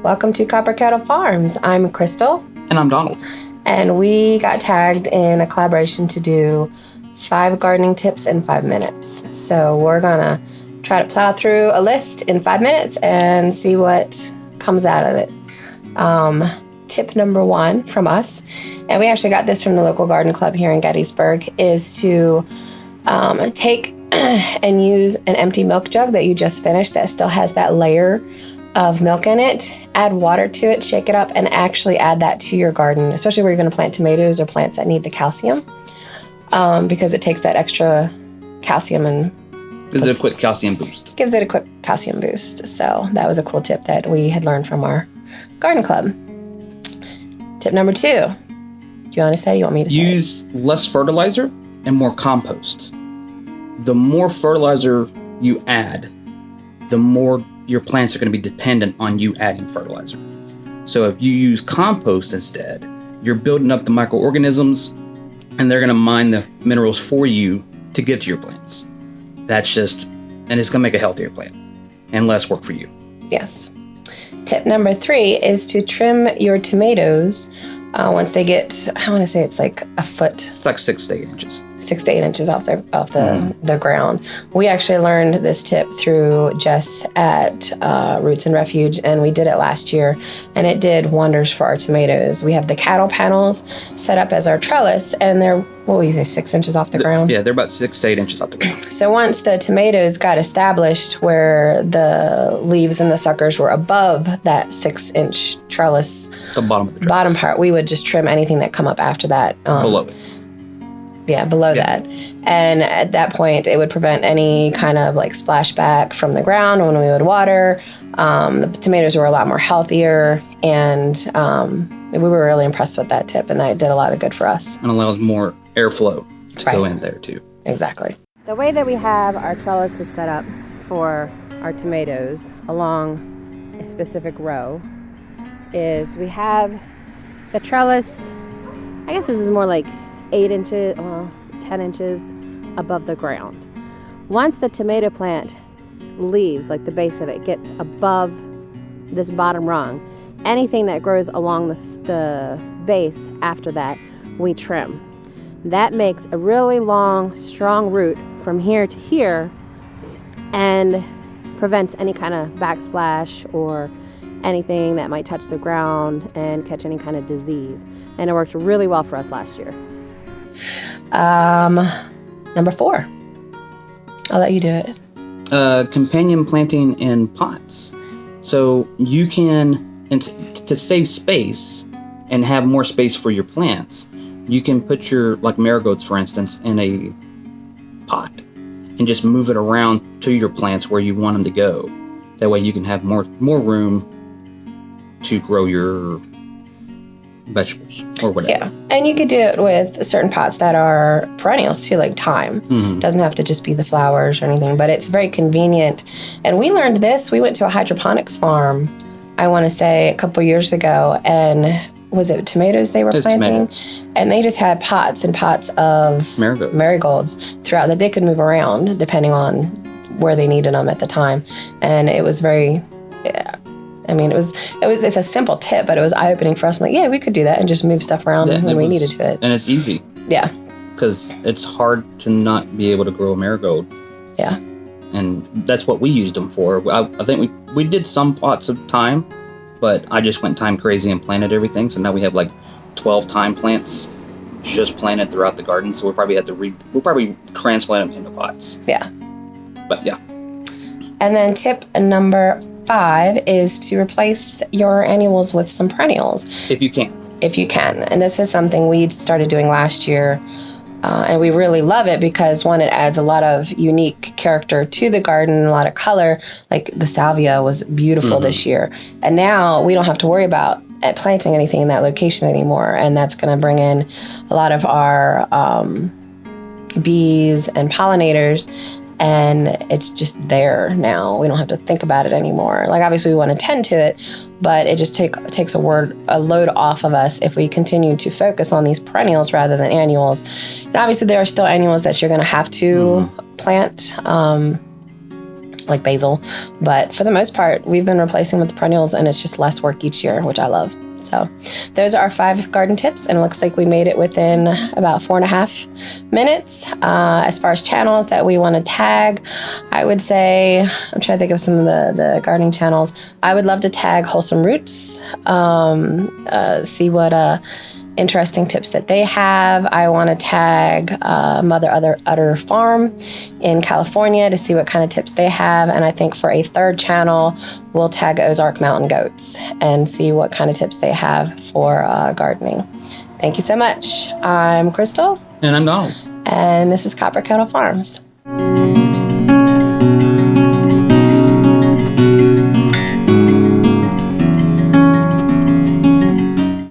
Welcome to Copper Kettle Farms. I'm Crystal. And I'm Donald. And we got tagged in a collaboration to do 5 gardening tips in 5 minutes. So we're gonna try to plow through a list in 5 minutes and see what comes out of it. Tip number 1 from us, and we actually got this from the local garden club here in Gettysburg, is to take and use an empty milk jug that you just finished that still has that layer of milk in it, add water to it, shake it up, and actually add that to your garden, especially where you're going to plant tomatoes or plants that need the calcium, because it takes that extra calcium and gives it a quick calcium boost. Gives it a quick calcium boost. So that was a cool tip that we had learned from our garden club. Tip number 2. Do you want to say? You want me to say? Use less fertilizer and more compost. The more fertilizer you add, the more your plants are going to be dependent on you adding fertilizer. So if you use compost instead, you're building up the microorganisms and they're going to mine the minerals for you to give to your plants. And it's going to make a healthier plant and less work for you. Yes. Tip number 3 is to trim your tomatoes once they get, I want to say it's like a foot. It's like 6 to 8 inches. 6 to 8 inches off the ground. We actually learned this tip through Jess at Roots and Refuge, and we did it last year, and it did wonders for our tomatoes. We have the cattle panels set up as our trellis, and they're, what would you say, 6 inches off the ground? Yeah, they're about 6 to 8 inches off the ground. So once the tomatoes got established where the leaves and the suckers were above that 6-inch trellis, the bottom of the trellis. Bottom part, we would just trim anything that come up after that. Below it. Yeah, below that. And at that point, it would prevent any kind of like splashback from the ground when we would water. The tomatoes were a lot more healthier, and we were really impressed with that tip, and that did a lot of good for us. And allows more airflow to go in there too. Exactly. The way that we have our trellises set up for our tomatoes along a specific row is we have the trellis, I guess this is more like 8 inches, 10 inches above the ground. Once the tomato plant leaves, like the base of it, gets above this bottom rung, anything that grows along the base after that, we trim. That makes a really long, strong root from here to here and prevents any kind of backsplash or anything that might touch the ground and catch any kind of disease. And it worked really well for us last year. Number 4. I'll let you do it. Companion planting in pots. So you can, to save space and have more space for your plants, you can put your, like marigolds for instance, in a pot and just move it around to your plants where you want them to go. That way you can have more room to grow your vegetables or whatever. Yeah, and you could do it with certain pots that are perennials too, like thyme. Mm-hmm. Doesn't have to just be the flowers or anything, but it's very convenient. And we learned this. We went to a hydroponics farm, I want to say a couple years ago, and was it tomatoes they were planting? Tomatoes. And they just had pots and pots of marigolds throughout that they could move around depending on where they needed them at the time. And it was very, I mean, it's a simple tip, but it was eye-opening for us. I'm like, yeah, we could do that and just move stuff around when we needed to it. And it's easy. Yeah. Because it's hard to not be able to grow a marigold. Yeah. And that's what we used them for. I think we did some pots of thyme, but I just went thyme crazy and planted everything. So now we have like 12 thyme plants just planted throughout the garden. So we'll probably transplant them into pots. Yeah. But yeah. And then tip number 5 is to replace your annuals with some perennials. If you can. If you can. And this is something we started doing last year. And we really love it because, one, it adds a lot of unique character to the garden, a lot of color. Like the salvia was beautiful this year. And now we don't have to worry about planting anything in that location anymore. And that's going to bring in a lot of our bees and pollinators. And it's just there now. We don't have to think about it anymore. Like, obviously we want to tend to it, but it just takes a load off of us if we continue to focus on these perennials rather than annuals. And obviously there are still annuals that you're going to have to plant like basil. But for the most part, we've been replacing with the perennials, and it's just less work each year, which I love. So those are our 5 garden tips, and it looks like we made it within about 4.5 minutes. As far as channels that we want to tag, I would say, I'm trying to think of some of the gardening channels. I would love to tag Wholesome Roots, see what interesting tips that they have. I want to tag Mother Udder Farm in California to see what kind of tips they have. And I think for a 3rd channel, we'll tag Ozark Mountain Goats and see what kind of tips they have for gardening. Thank you so much. I'm Crystal. And I'm Donald. And this is Copper Kettle Farms.